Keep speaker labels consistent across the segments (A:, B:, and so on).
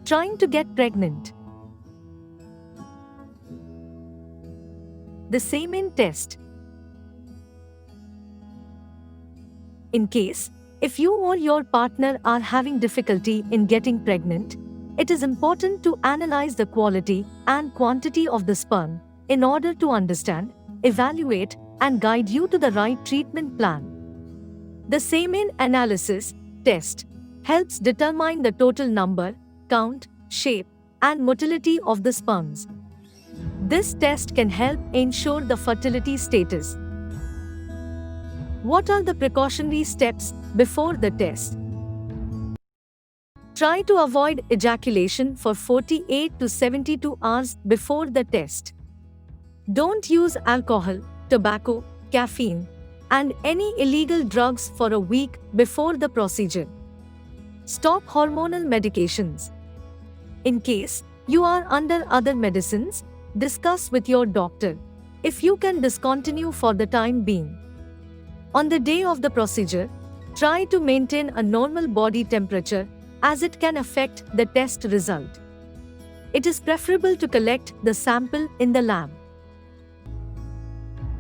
A: Trying to get pregnant. The semen test. In case, if you or your partner are having difficulty in getting pregnant, it is important to analyze the quality and quantity of the sperm in order to understand, evaluate, and guide you to the right treatment plan. The semen analysis test helps determine the total number, count, shape, and motility of the sperms. This test can help ensure the fertility status. What are the precautionary steps before the test? Try to avoid ejaculation for 48 to 72 hours before the test. Don't use alcohol, tobacco, caffeine, and any illegal drugs for a week before the procedure. Stop hormonal medications. In case you are under other medicines, discuss with your doctor if you can discontinue for the time being. On the day of the procedure, try to maintain a normal body temperature as it can affect the test result. It is preferable to collect the sample in the lab.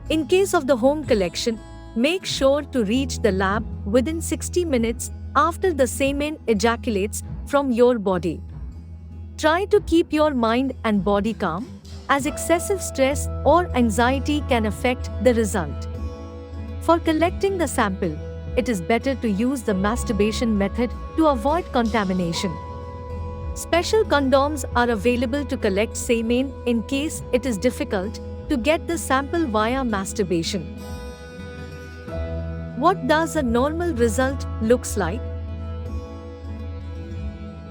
A: In case of the home collection, make sure to reach the lab within 60 minutes after the semen ejaculates from your body. Try to keep your mind and body calm, as excessive stress or anxiety can affect the result. For collecting the sample, it is better to use the masturbation method to avoid contamination. Special condoms are available to collect semen in case it is difficult to get the sample via masturbation. What does a normal result looks like?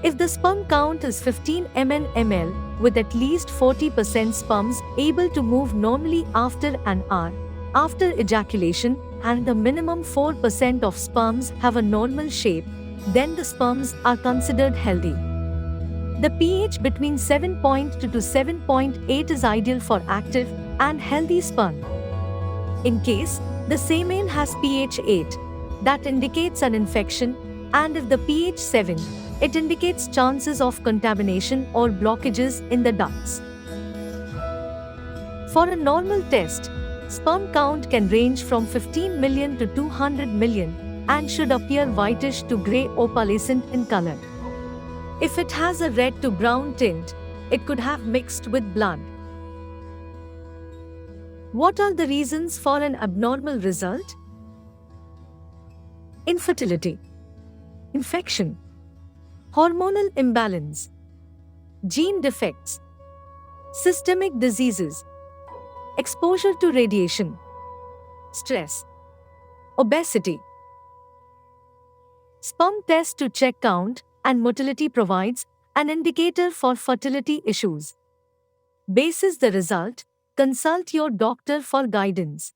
A: If the sperm count is 15 ml with at least 40% sperms able to move normally after an hour after ejaculation and the minimum 4% of sperms have a normal shape, then the sperms are considered healthy. The pH between 7.2 to 7.8 is ideal for active and healthy sperm. In case the semen has pH 8, that indicates an infection, and if the pH 7, it indicates chances of contamination or blockages in the ducts. For a normal test, sperm count can range from 15 million to 200 million and should appear whitish to grey opalescent in color. If it has a red to brown tint, it could have mixed with blood. What are the reasons for an abnormal result? Infertility, infection, hormonal imbalance, gene defects, systemic diseases, exposure to radiation, stress, obesity. Sperm test to check count and motility provides an indicator for fertility issues. Basis the result, consult your doctor for guidance.